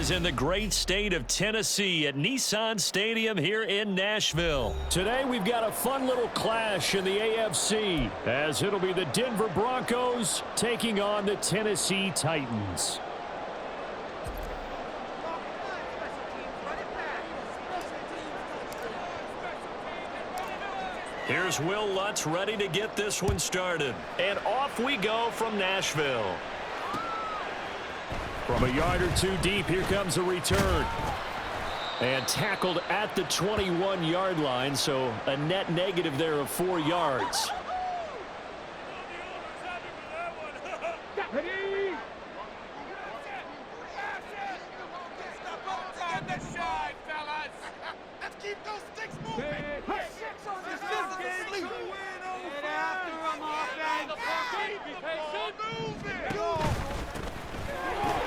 is in the great state of Tennessee at Nissan Stadium here in Nashville. Today we've got a fun little clash in the AFC as it'll be the Denver Broncos taking on the Tennessee Titans. Here's Will Lutz ready to get this one started. And off we go from Nashville. From a yard or two deep, here comes a return. And tackled at the 21-yard line, so a net negative there of 4 yards.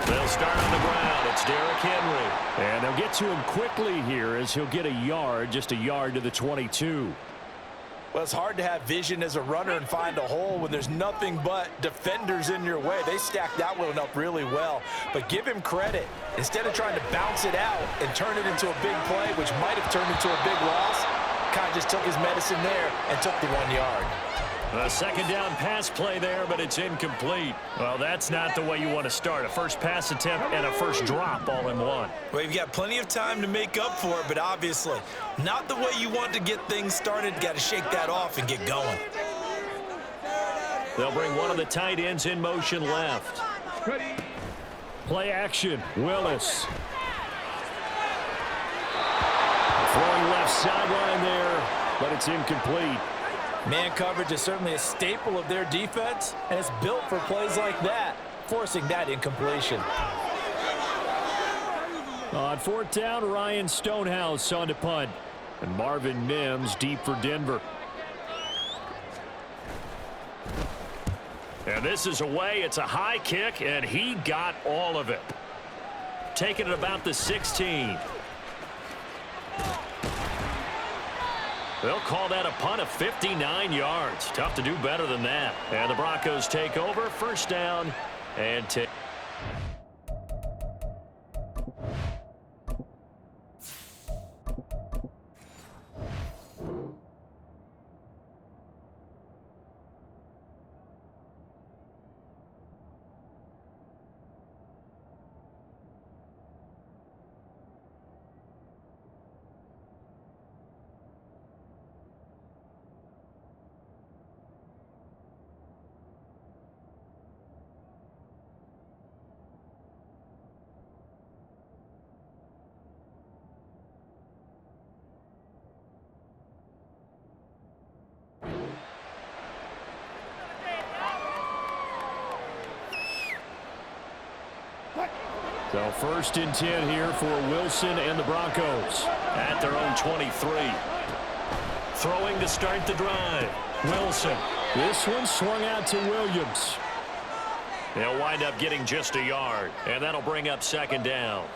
They'll start on the ground. It's Derrick Henry. And they'll get to him quickly here as he'll get a yard, just a yard to the 22. Well, it's hard to have vision as a runner and find a hole when there's nothing but defenders in your way. They stacked that one up really well. But give him credit. Instead of trying to bounce it out and turn it into a big play, which might have turned into a big loss, kind of just took his medicine there and took the 1 yard. A second down pass play there, but it's incomplete. Well, that's not the way you want to start. A first pass attempt and a first drop all in one. Well, you've got plenty of time to make up for it, but obviously not the way you want to get things started. Got to shake that off and get going. They'll bring one of the tight ends in motion left. Play action, Willis. Throwing left sideline there, but it's incomplete. Man coverage is certainly a staple of their defense, and it's built for plays like that, forcing that incompletion. On fourth down, Ryan Stonehouse on to punt. And Marvin Mims deep for Denver. And this is away. It's a high kick, and he got all of it. Taking it about the 16. They'll call that a punt of 59 yards. Tough to do better than that. And the Broncos take over. First down and 10. So first and 10 here for Wilson and the Broncos at their own 23. Throwing to start the drive. Wilson. This one swung out to Williams. They'll wind up getting just a yard, and that'll bring up second down.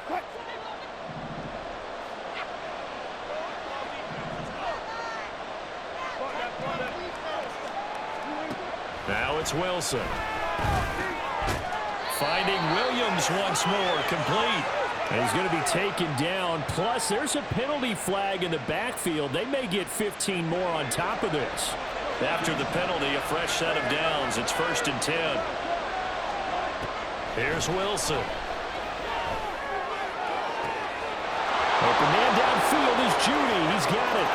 Now it's Wilson. Finding Williams once more, complete. And he's going to be taken down. Plus, there's a penalty flag in the backfield. They may get 15 more on top of this. After the penalty, a fresh set of downs. It's first and 10. Here's Wilson. Open man downfield is Judy. He's got it.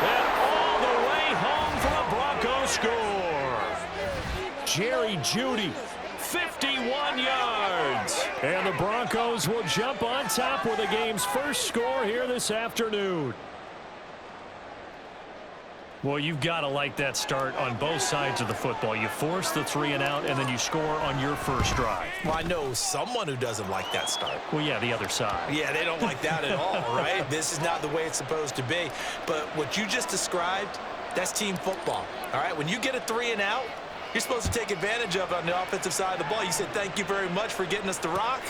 And all the way home for a Broncos score. Jerry Judy. 51 yards. And the Broncos will jump on top with the game's first score here this afternoon. Well, you've got to like that start on both sides of the football. You force the 3 and out, and then you score on your first drive. Well, I know someone who doesn't like that start. Well, yeah, the other side. Yeah, they don't like that at all, right? This is not the way it's supposed to be. But what you just described, that's team football, all right? When you get a 3 and out, you're supposed to take advantage of it on the offensive side of the ball. You said, thank you very much for getting us the rock.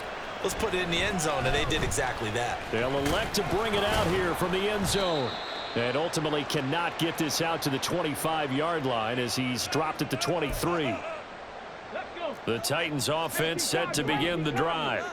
Let's put it in the end zone, and they did exactly that. They'll elect to bring it out here from the end zone. And ultimately cannot get this out to the 25-yard line as he's dropped at the 23. The Titans offense set to begin the drive.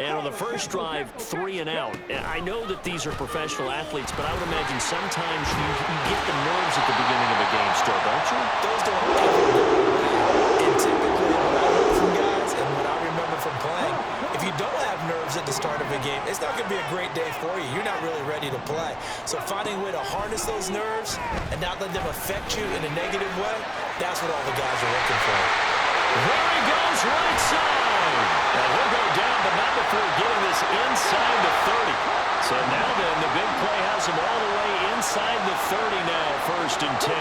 And on the first drive, 3 and out. I know that these are professional athletes, but I would imagine sometimes you get the nerves at the beginning of a game still, don't you? Those don't ever go away. And typically what I heard from guys and what I remember from playing, if you don't have nerves at the start of a game, it's not going to be a great day for you. You're not really ready to play. So finding a way to harness those nerves and not let them affect you in a negative way, that's what all the guys are looking for. There he goes, right side. And he'll go down, but not before getting this inside the 30. So now then, the big play has him all the way inside the 30 now, 1st and 10.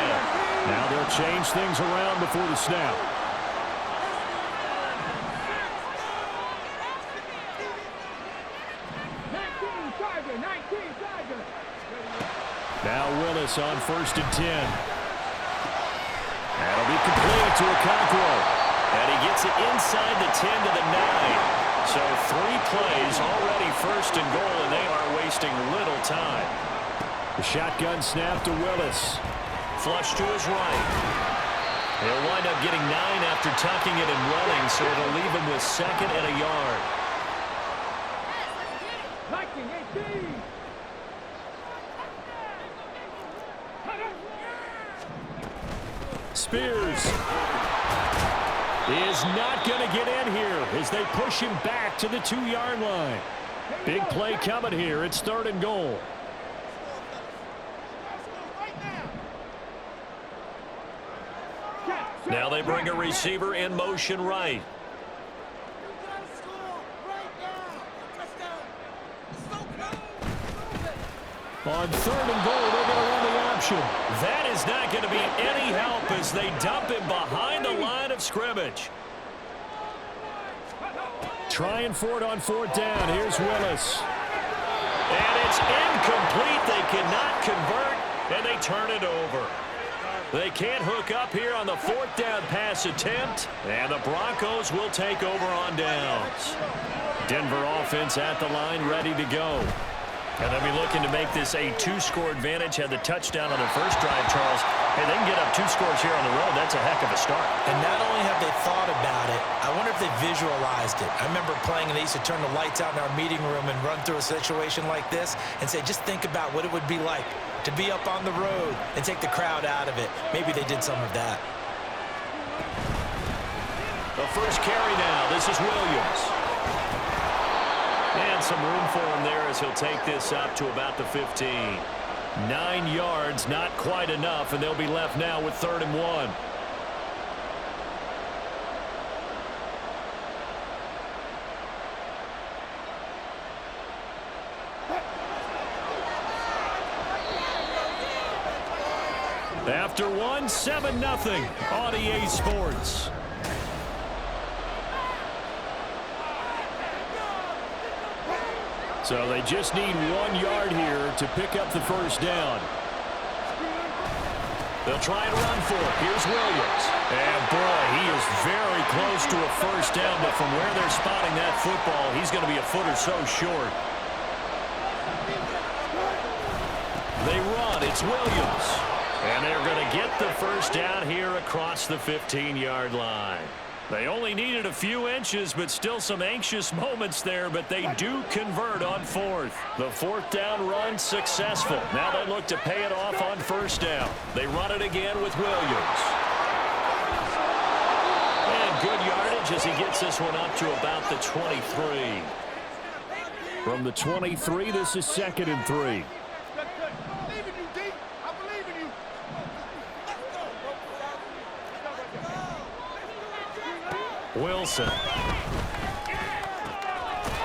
Now they'll change things around before the snap. Now Willis on 1st and 10. That'll be complete to Okonkwo. And he gets it inside the 10 to the 9. So 3 plays already 1st and goal, and they are wasting little time. The shotgun snap to Willis. Flush to his right. He'll wind up getting 9 after tucking it and running, so it'll leave him with 2nd and a yard. Spears is not going to get in here as they push him back to the 2-yard line. Big play coming here. It's 3rd and goal. Now they bring a receiver in motion right. On 3rd and goal, they're going to run the option. That is not going to be any help as they dump him behind the line of scrimmage. Trying for it on 4th down. Here's Willis. And it's incomplete. They cannot convert, and they turn it over. They can't hook up here on the 4th down pass attempt, and the Broncos will take over on downs. Denver offense at the line, ready to go. And they'll be looking to make this a 2-score advantage. Had the touchdown on their first drive, Charles. Hey, they can get up 2 scores here on the road. That's a heck of a start. And not only have they thought about it, I wonder if they visualized it. I remember playing, and they used to turn the lights out in our meeting room and run through a situation like this and say, just think about what it would be like to be up on the road and take the crowd out of it. Maybe they did some of that. The first carry now. This is Williams. And some room for him there as he'll take this up to about the 15. 9 yards, not quite enough, and they'll be left now with 3rd and 1. After 1, 7-0 on EA Sports. So they just need 1 yard here to pick up the 1st down. They'll try and run for it. Here's Williams. And boy, he is very close to a 1st down, but from where they're spotting that football, he's going to be a foot or so short. They run. It's Williams. And they're going to get the 1st down here across the 15-yard line. They only needed a few inches, but still some anxious moments there, but they do convert on 4th. The 4th down run successful. Now they look to pay it off on 1st down. They run it again with Williams. And good yardage as he gets this one up to about the 23. From the 23, this is 2nd and 3. Wilson.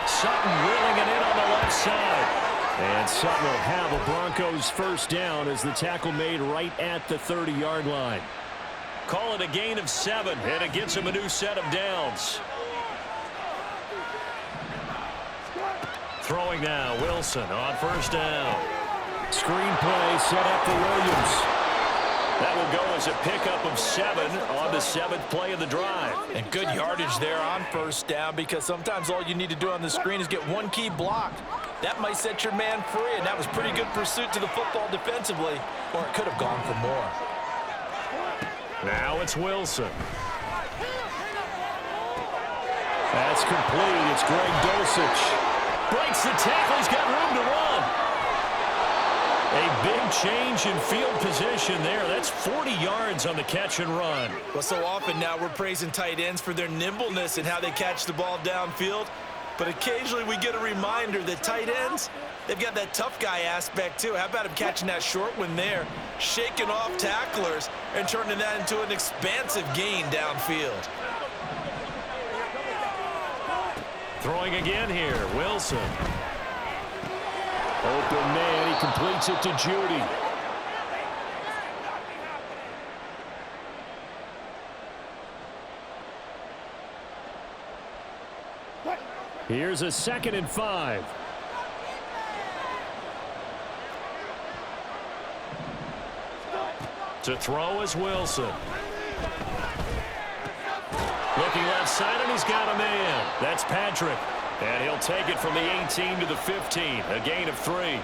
Sutton wheeling it in on the left side. And Sutton will have a Broncos 1st down as the tackle made right at the 30-yard line. Call it a gain of 7, and it gets him a new set of downs. Throwing now, Wilson on 1st down. Screen play set up for Williams. That will go as a pickup of 7 on the 7th play of the drive. And good yardage there on 1st down, because sometimes all you need to do on the screen is get one key block. That might set your man free, and that was pretty good pursuit to the football defensively, or it could have gone for more. Now it's Wilson. That's complete. It's Greg Dulcich. Breaks the tackle. He's got room to run. A big change in field position there. That's 40 yards on the catch and run. Well, so often now we're praising tight ends for their nimbleness and how they catch the ball downfield. But occasionally we get a reminder that tight ends, they've got that tough guy aspect too. How about him catching that short one there, shaking off tacklers, and turning that into an expansive gain downfield. Throwing again here, Wilson. Open man, he completes it to Judy. Here's a 2nd and 5. To throw is Wilson. Looking left side, and he's got a man. That's Patrick. And he'll take it from the 18 to the 15. A gain of 3.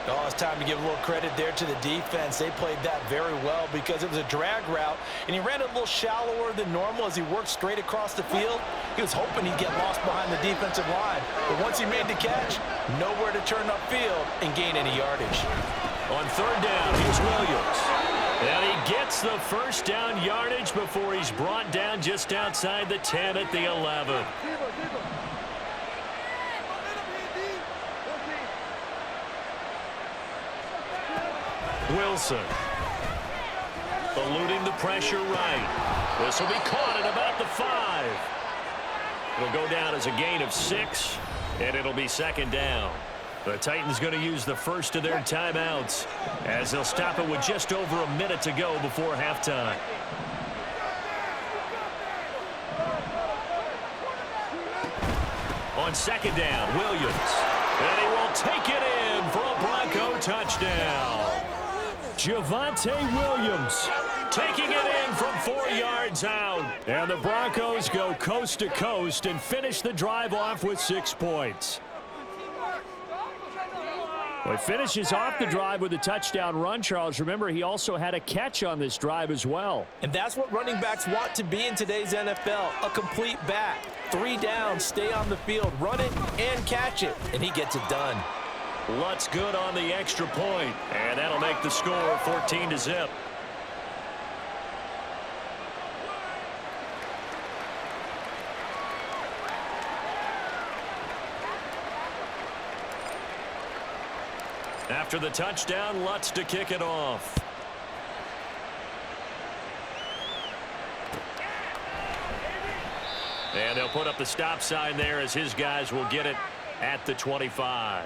Oh, it's time to give a little credit there to the defense. They played that very well because it was a drag route, and he ran a little shallower than normal as he worked straight across the field. He was hoping he'd get lost behind the defensive line. But once he made the catch, nowhere to turn upfield and gain any yardage. On 3rd down, here's Williams. And he gets the first down yardage before he's brought down just outside the 10 at the 11. Wilson. Eluding the pressure right. This will be caught at about the 5. It'll go down as a gain of 6, and it'll be 2nd down. The Titans going to use the first of their timeouts as they'll stop it with just over a minute to go before halftime. On 2nd down, Williams. And he will take it in for a Bronco touchdown. Javonte Williams taking it in from 4 yards out. And the Broncos go coast to coast and finish the drive off with 6 points. Well, he finishes off the drive with a touchdown run, Charles. Remember, he also had a catch on this drive as well. And that's what running backs want to be in today's NFL, a complete back. 3 down, stay on the field, run it, and catch it. And he gets it done. Lutz good on the extra point, and that'll make the score 14-0. After the touchdown, Lutz to kick it off. And they'll put up the stop sign there as his guys will get it at the 25.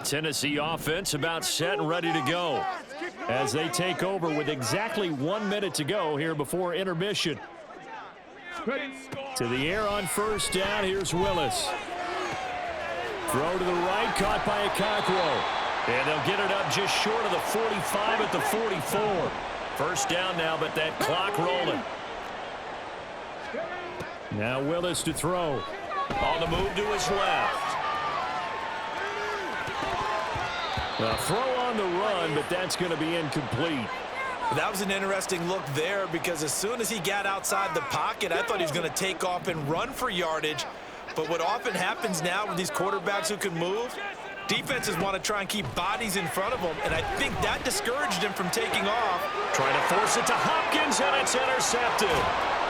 Tennessee offense about set and ready to go as they take over with exactly 1 minute to go here before intermission. To the air on 1st down. Here's Willis. Throw to the right, caught by Okakwo. And they'll get it up just short of the 45 at the 44. 1st down now, but that clock rolling. Now Willis to throw. On the move to his left. A throw on the run, but that's going to be incomplete. That was an interesting look there because as soon as he got outside the pocket, I thought he was going to take off and run for yardage. But what often happens now with these quarterbacks who can move, defenses want to try and keep bodies in front of them, and I think that discouraged him from taking off. Trying to force it to Hopkins, and it's intercepted.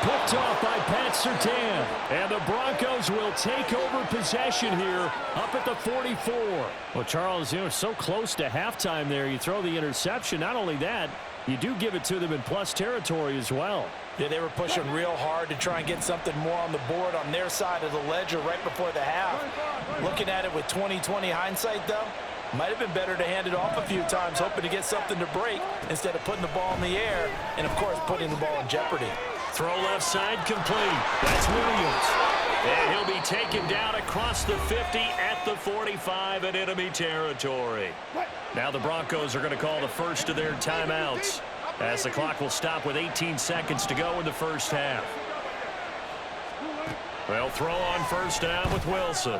Picked off by Pat Surtain. And the Broncos will take over possession here up at the 44. Well, Charles, you know, so close to halftime there. You throw the interception. Not only that, you do give it to them in plus territory as well. Yeah, they were pushing real hard to try and get something more on the board on their side of the ledger right before the half. Looking at it with 20/20 hindsight, though, might have been better to hand it off a few times, hoping to get something to break instead of putting the ball in the air and, of course, putting the ball in jeopardy. Throw left side complete. That's Williams. And he'll be taken down across the 50 at the 45 in enemy territory. Now the Broncos are going to call the first of their timeouts as the clock will stop with 18 seconds to go in the 1st half. They'll throw on first down with Wilson.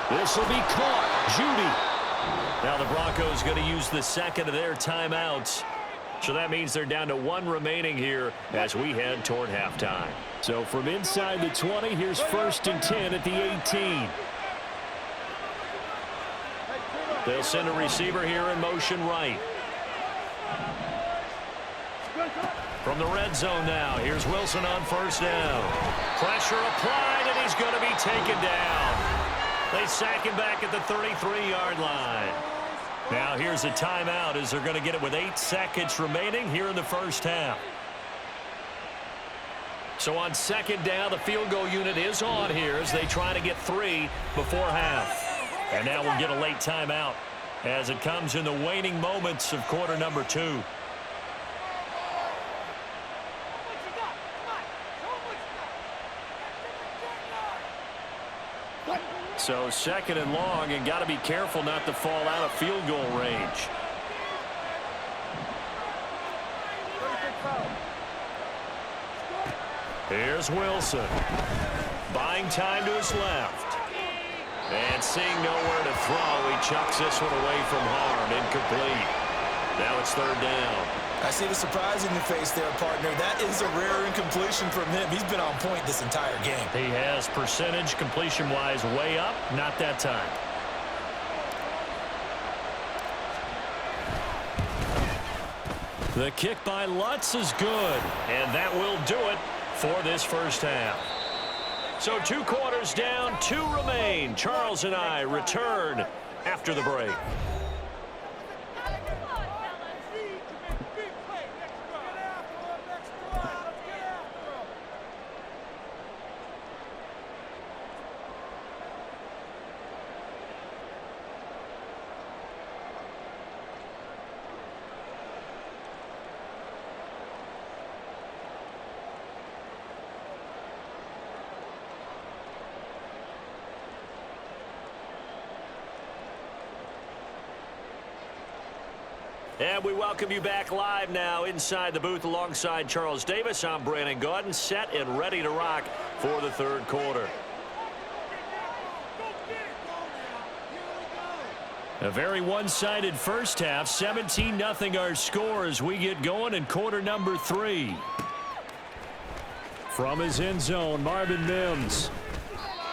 This will be caught. Jeudy. Now the Broncos going to use the second of their timeouts. So that means they're down to one remaining here as we head toward halftime. So from inside the 20, here's 1st and 10 at the 18. They'll send a receiver here in motion right. From the red zone now, here's Wilson on first down. Pressure applied, and he's going to be taken down. They sack him back at the 33-yard line. Now here's a timeout as they're going to get it with 8 seconds remaining here in the first half. So on second down, the field goal unit is on here as they try to get 3 before half. And now we'll get a late timeout as it comes in the waning moments of quarter number 2. So second and long, and got to be careful not to fall out of field goal range. Here's Wilson. Buying time to his left. And seeing nowhere to throw, he chucks this one away from harm. Incomplete. Now it's third down. I see the surprise in your face there, partner. That is a rare incompletion from him. He's been on point this entire game. He has percentage completion-wise way up. Not that time. The kick by Lutz is good. And that will do it for this first half. So 2 quarters down, 2 remain. Charles and I return after the break. And we welcome you back live now inside the booth alongside Charles Davis. I'm Brandon Gaudin, set and ready to rock for the third quarter. A very one-sided first half. 17-0 our score as we get going in quarter number 3. From his end zone, Marvin Mims.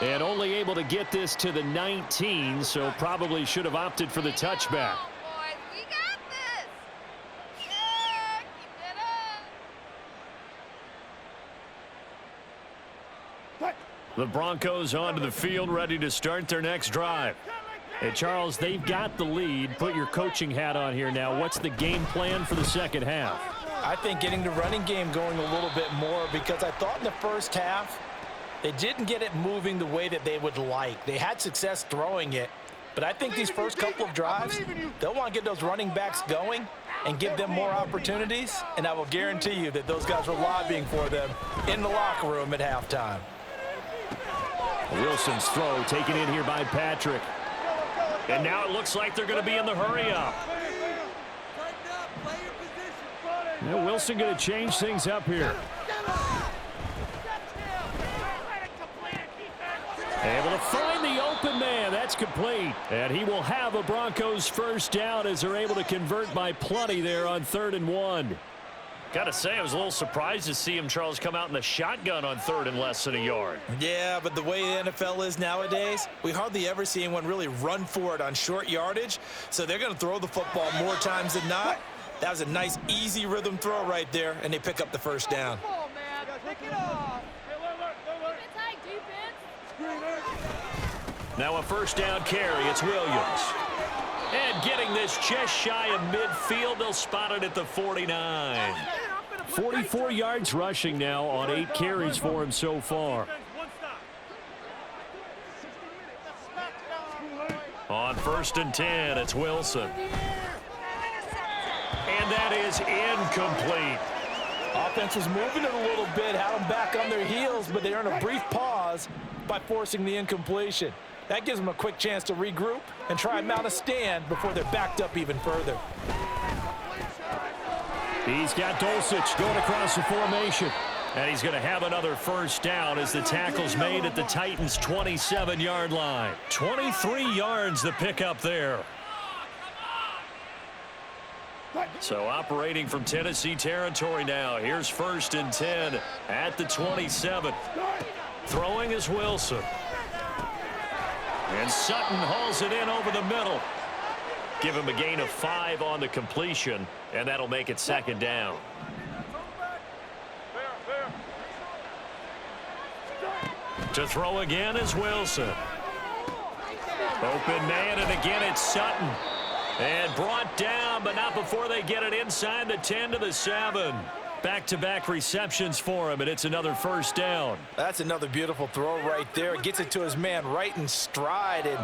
And only able to get this to the 19, so probably should have opted for the touchback. The Broncos onto the field, ready to start their next drive. Hey, Charles, they've got the lead. Put your coaching hat on here now. What's the game plan for the second half? I think getting the running game going a little bit more, because I thought in the first half they didn't get it moving the way that they would like. They had success throwing it, but I think these first couple of drives, they'll want to get those running backs going and give them more opportunities, and I will guarantee you that those guys were lobbying for them in the locker room at halftime. Wilson's throw taken in here by Patrick. And now it looks like they're going to be in the hurry-up. Now Wilson going to change things up here. Able to find the open man. That's complete. And he will have a Broncos first down as they're able to convert by plenty there on 3rd and 1. Got to say, I was a little surprised to see him, Charles, come out in the shotgun on 3rd and less than a yard. Yeah, but the way the NFL is nowadays, we hardly ever see anyone really run for it on short yardage. So they're going to throw the football more times than not. That was a nice, easy rhythm throw right there, and they pick up the first down. Come on, man. Pick it off. Now a first down carry. It's Williams. And getting this just shy of midfield, they'll spot it at the 49. 44 yards rushing now on 8 carries for him so far. On 1st and 10, it's Wilson. And that is incomplete. Offense was moving it a little bit, had them back on their heels, but they earned a brief pause by forcing the incompletion. That gives them a quick chance to regroup and try and mount a stand before they're backed up even further. He's got Dulcich going across the formation. And he's going to have another first down as the tackle's made at the Titans' 27-yard line. 23 yards the pickup there. So operating from Tennessee territory now. Here's 1st and 10 at the 27. Throwing is Wilson. And Sutton hauls it in over the middle. Give him a gain of 5 on the completion, and that'll make it 2nd down. To throw again is Wilson. Open man, and again it's Sutton. And brought down, but not before they get it inside the 10 to the 7. Back-to-back receptions for him, and it's another first down. That's another beautiful throw right there. Gets it to his man right in stride, and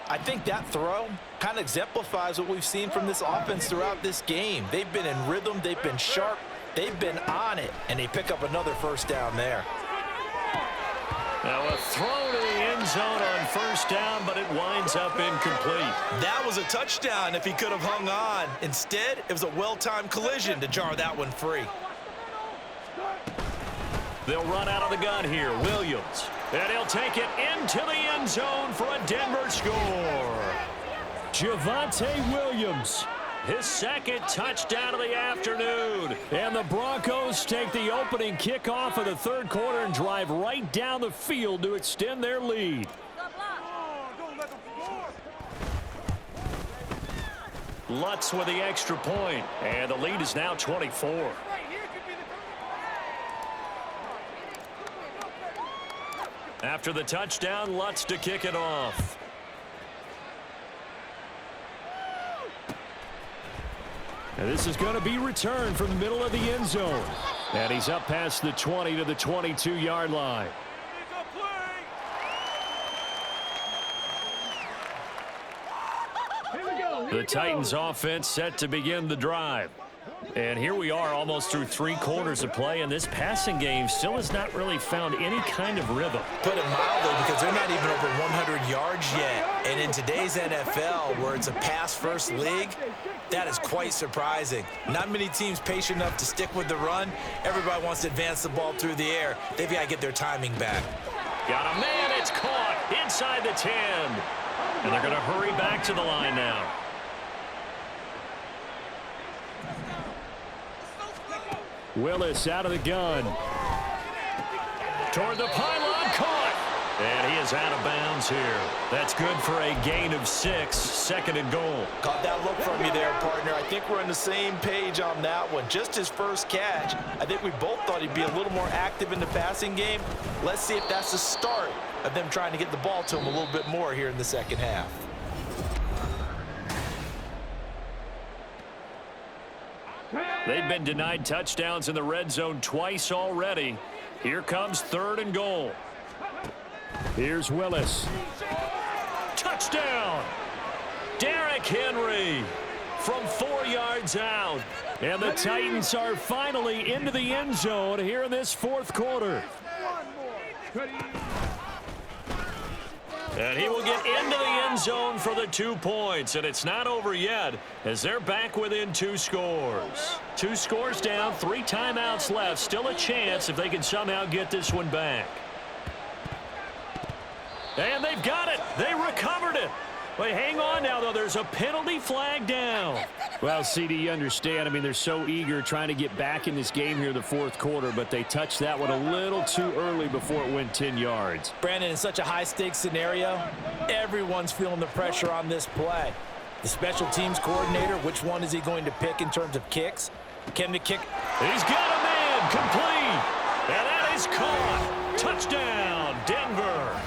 I think that throw kind of exemplifies what we've seen from this offense throughout this game. They've been in rhythm, they've been sharp, they've been on it, and they pick up another first down there. Now a throw to the end zone on first down, but it winds up incomplete. That was a touchdown if he could have hung on. Instead, it was a well-timed collision to jar that one free. They'll run out of the gun here. Williams. And he'll take it into the end zone for a Denver score. Javonte Williams. His 2nd touchdown of the afternoon. And the Broncos take the opening kickoff of the 3rd quarter and drive right down the field to extend their lead. Lutz with the extra point. And the lead is now 24. After the touchdown, Lutz to kick it off. And this is going to be returned from the middle of the end zone. And he's up past the 20 to the 22-yard line. The Titans offense set to begin the drive. And here we are almost through 3 quarters of play, and this passing game still has not really found any kind of rhythm. Put it mildly, because they're not even over 100 yards yet. And in today's NFL, where it's a pass-first league, that is quite surprising. Not many teams patient enough to stick with the run. Everybody wants to advance the ball through the air. They've got to get their timing back. Got a man, it's caught inside the 10. And they're going to hurry back to the line now. Willis out of the gun. Toward the pylon, caught. And he is out of bounds here. That's good for a gain of 6, 2nd and goal. Caught that look from you there, partner. I think we're on the same page on that one. Just his first catch. I think we both thought he'd be a little more active in the passing game. Let's see if that's the start of them trying to get the ball to him a little bit more here in the 2nd half. They've been denied touchdowns in the red zone twice already. Here comes 3rd and goal. Here's Willis. Touchdown! Derrick Henry from 4 yards out. And the Titans are finally into the end zone here in this 4th quarter. And he will get into the end zone for the 2 points. And it's not over yet as they're back within 2 scores. 2 scores down, 3 timeouts left. Still a chance if they can somehow get this one back. And they've got it. They recovered it. But hang on now, though. There's a penalty flag down. Well, CD, you understand. I mean, they're so eager trying to get back in this game here the 4th quarter, but they touched that one a little too early before it went 10 yards. Brandon, in such a high-stakes scenario, everyone's feeling the pressure on this play. The special teams coordinator, which one is he going to pick in terms of kicks? Can the kick? He's got a man complete. And that is caught. Touchdown, Denver.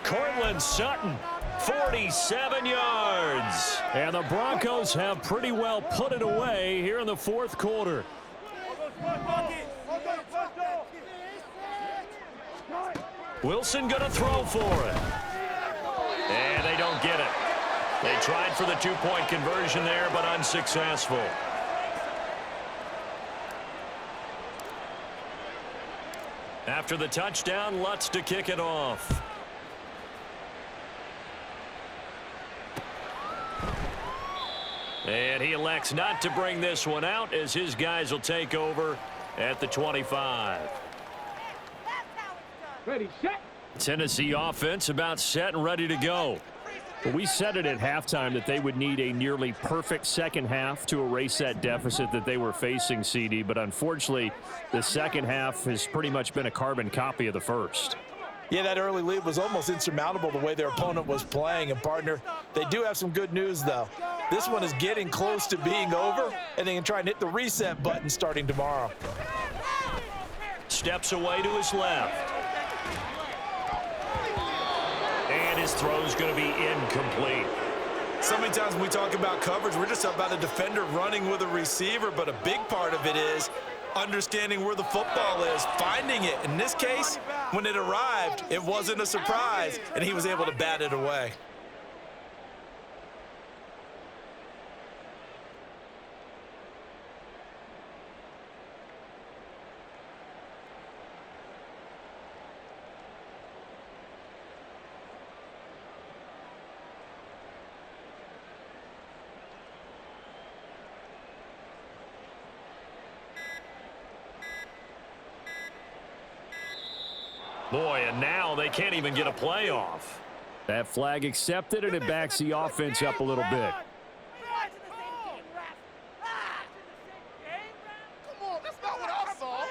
Cortland Sutton. 47 yards. And the Broncos have pretty well put it away here in the 4th quarter. Wilson going to throw for it. And they don't get it. They tried for the 2-point conversion there, but unsuccessful. After the touchdown, Lutz to kick it off. And he elects not to bring this one out as his guys will take over at the 25. Ready, set. Tennessee offense about set and ready to go. Well, we said it at halftime that they would need a nearly perfect second half to erase that deficit that they were facing, CD. But unfortunately, the second half has pretty much been a carbon copy of the first. Yeah, that early lead was almost insurmountable the way their opponent was playing. And, partner, they do have some good news, though. This one is getting close to being over, and they can try and hit the reset button starting tomorrow. Steps away to his left. And his throw is going to be incomplete. So many times when we talk about coverage, we're just about a defender running with a receiver, but a big part of it is understanding where the football is, finding it. In this case, when it arrived, it wasn't a surprise, and he was able to bat it away. Boy, and now they can't even get a playoff. That flag accepted, and it backs the offense up a little bit. Come on, that's not what I saw.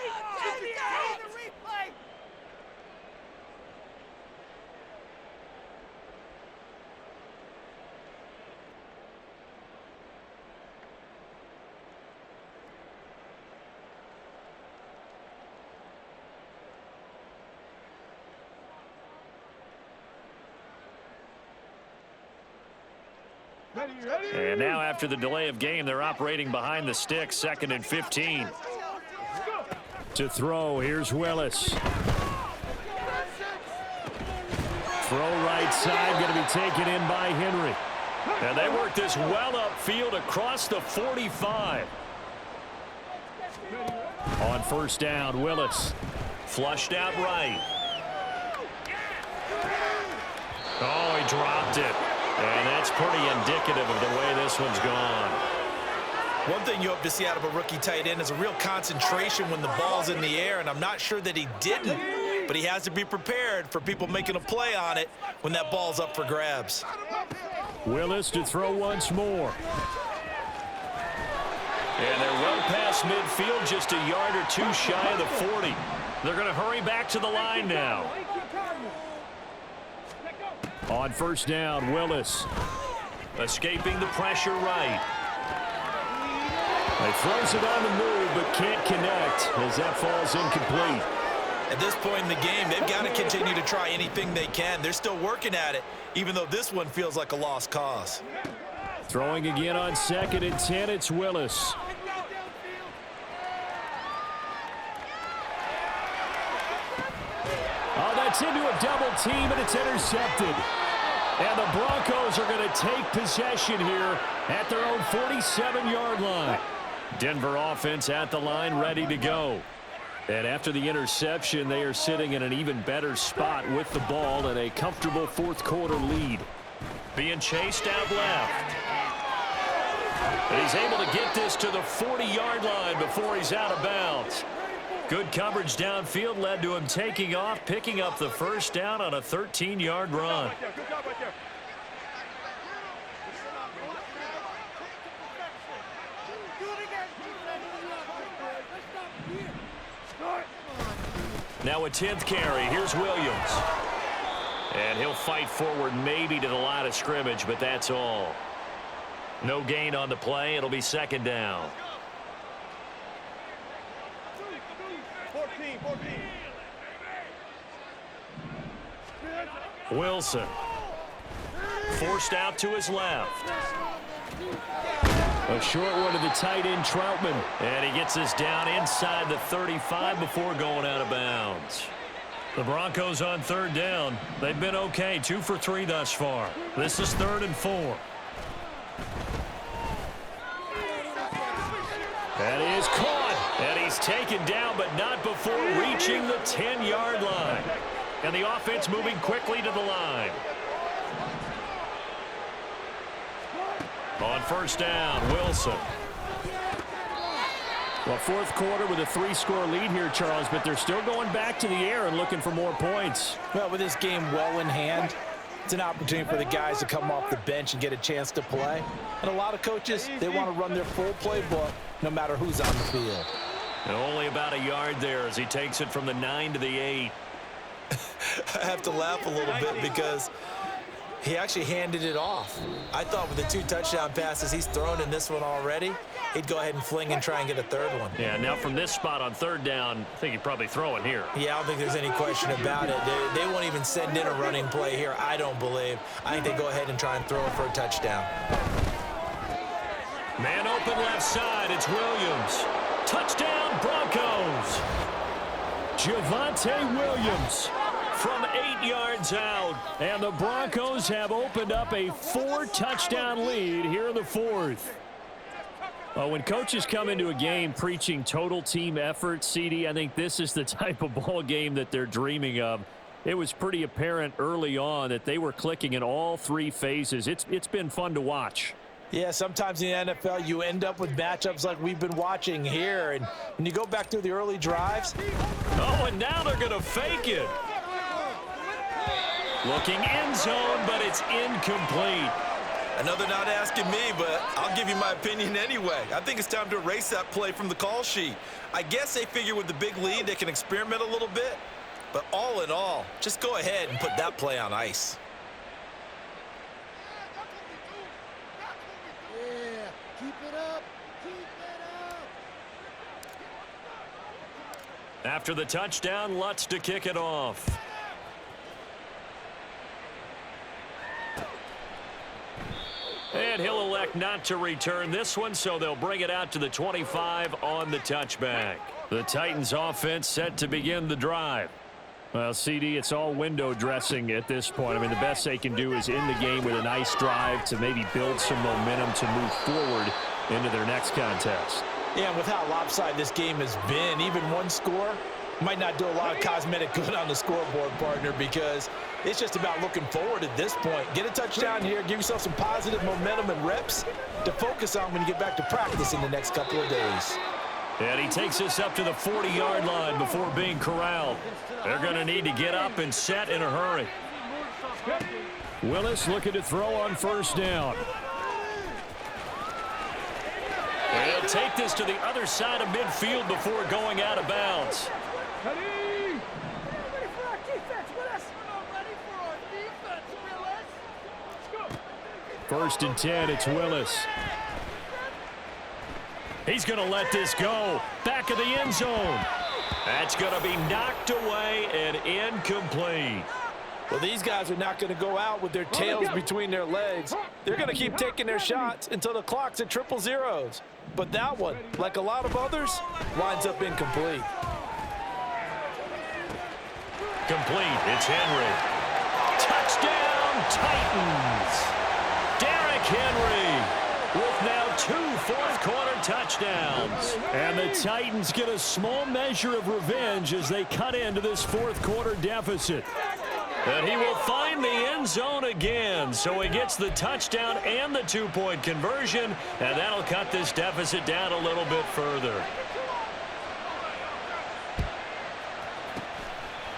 And now after the delay of game, they're operating behind the sticks, 2nd and 15. To throw, here's Willis. Throw right side, going to be taken in by Henry. And they work this well upfield across the 45. On first down, Willis. Flushed out right. Oh, he dropped it. And that's pretty indicative of the way this one's gone. One thing you hope to see out of a rookie tight end is a real concentration when the ball's in the air, and I'm not sure that he didn't, but he has to be prepared for people making a play on it when that ball's up for grabs. Willis to throw once more. And they're well past midfield, just a yard or two shy of the 40. They're going to hurry back to the line now. On first down, Willis. Escaping the pressure right. He throws it on the move, but can't connect as that falls incomplete. At this point in the game, they've got to continue to try anything they can. They're still working at it, even though this one feels like a lost cause. Throwing again on 2nd and 10, it's Willis. Oh, that's into a double team, and it's intercepted. And the Broncos are going to take possession here at their own 47-yard line. Denver offense at the line, ready to go. And after the interception, they are sitting in an even better spot with the ball and a comfortable fourth-quarter lead. Being chased out left. And he's able to get this to the 40-yard line before he's out of bounds. Good coverage downfield led to him taking off, picking up the first down on a 13-yard run. Now a 10th carry. Here's Williams. And he'll fight forward maybe to the line of scrimmage, but that's all. No gain on the play. It'll be 2nd down. 14. Wilson. Forced out to his left. A short one to the tight end, Troutman. And he gets this down inside the 35 before going out of bounds. The Broncos on 3rd down. They've been okay, 2 for 3 thus far. This is 3rd and 4. That is caught. And he's taken down, but not before reaching the 10-yard line. And the offense moving quickly to the line. On first down, Wilson. Well, fourth quarter with a 3-score lead here, Charles, but they're still going back to the air and looking for more points. Well, with this game well in hand, it's an opportunity for the guys to come off the bench and get a chance to play. And a lot of coaches, they want to run their full playbook no matter who's on the field. And only about a yard there as he takes it from the 9 to the 8. I have to laugh a little bit because he actually handed it off. I thought with the 2 touchdown passes he's thrown in this one already, he'd go ahead and fling and try and get a third one. Yeah, now from this spot on third down, I think he'd probably throw it here. Yeah, I don't think there's any question about it. They won't even send in a running play here, I don't believe. I think they go ahead and try and throw it for a touchdown. Man open left side, it's Williams. Touchdown, Broncos. Javonte Williams from 8 yards out. And the Broncos have opened up a 4-touchdown lead here in the fourth. Well, when coaches come into a game preaching total team effort, CD, I think this is the type of ball game that they're dreaming of. It was pretty apparent early on that they were clicking in all 3 phases. It's been fun to watch. Yeah, sometimes in the NFL you end up with matchups like we've been watching here. And when you go back to the early drives. Oh, and now they're going to fake it. Looking end zone, but it's incomplete. Another not asking me, but I'll give you my opinion anyway. I think it's time to erase that play from the call sheet. I guess they figure with the big lead they can experiment a little bit. But all in all, just go ahead and put that play on ice. Yeah, keep it up. Keep it up. After the touchdown, Lutz to kick it off. And he'll elect not to return this one, so they'll bring it out to the 25 on the touchback. The Titans offense set to begin the drive. Well, CD, it's all window dressing at this point. I mean, the best they can do is end the game with a nice drive to maybe build some momentum to move forward into their next contest. Yeah, and with how lopsided this game has been, even one score might not do a lot of cosmetic good on the scoreboard, partner, because it's just about looking forward at this point. Get a touchdown here, give yourself some positive momentum and reps to focus on when you get back to practice in the next couple of days. And he takes us up to the 40-yard line before being corralled. They're going to need to get up and set in a hurry. Willis looking to throw on first down. They'll take this to the other side of midfield before going out of bounds. First and 10, it's Willis. He's going to let this go. Back of the end zone. That's going to be knocked away and incomplete. Well, these guys are not going to go out with their tails between their legs. They're going to keep taking their shots until the clock's at 000. But that one, like a lot of others, winds up incomplete. Complete. It's Henry. Touchdown, Titans. Derrick Henry with now 2 fourth-quarter touchdowns. And the Titans get a small measure of revenge as they cut into this fourth-quarter deficit. And he will find the end zone again, so he gets the touchdown and the 2-point conversion, and that'll cut this deficit down a little bit further.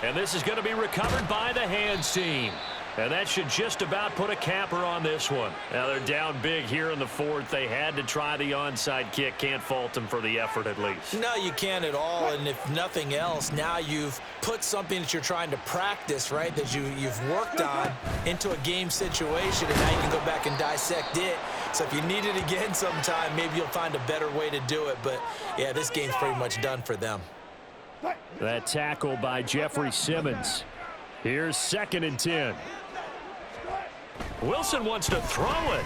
And this is going to be recovered by the hands team. And that should just about put a capper on this one. Now they're down big here in the fourth. They had to try the onside kick. Can't fault them for the effort at least. No, you can't at all. And if nothing else, now you've put something that you're trying to practice, right, that you've worked on into a game situation, and now you can go back and dissect it. So if you need it again sometime, maybe you'll find a better way to do it. But, yeah, this game's pretty much done for them. That tackle by Jeffrey Simmons. Here's 2nd and 10. Wilson wants to throw it.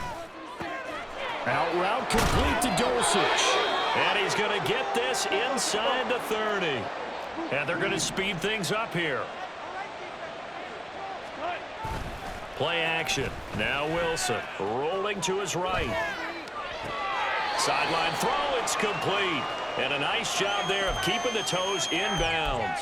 Out route complete to Dulcich. And he's going to get this inside the 30. And they're going to speed things up here. Play action. Now Wilson rolling to his right. Sideline throw. It's complete. And a nice job there of keeping the toes in bounds.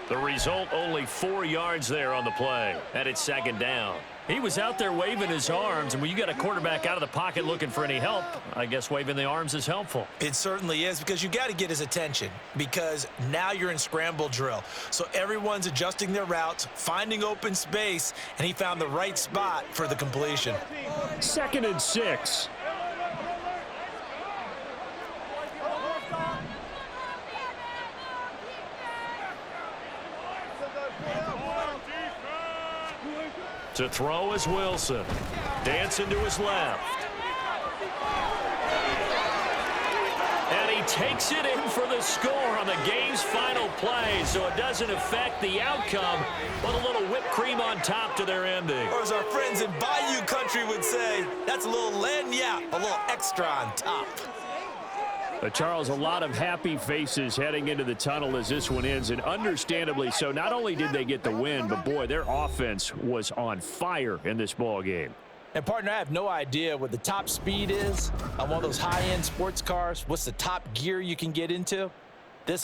The result, only 4 yards there on the play. And it's second down. He was out there waving his arms, and when you got a quarterback out of the pocket looking for any help, I guess waving the arms is helpful. It certainly is, because you got to get his attention, because now you're in scramble drill. So everyone's adjusting their routes, finding open space, and he found the right spot for the completion. 2nd and 6. To throw is Wilson. Dancing to his left. And he takes it in for the score on the game's final play, so it doesn't affect the outcome, but a little whipped cream on top to their ending. Or as our friends in Bayou Country would say, that's a little lagniappe, a little extra on top. Charles, a lot of happy faces heading into the tunnel as this one ends, and understandably so. Not only did they get the win, but, boy, their offense was on fire in this ball game. And, partner, I have no idea what the top speed is on one of those high-end sports cars. What's the top gear you can get into? This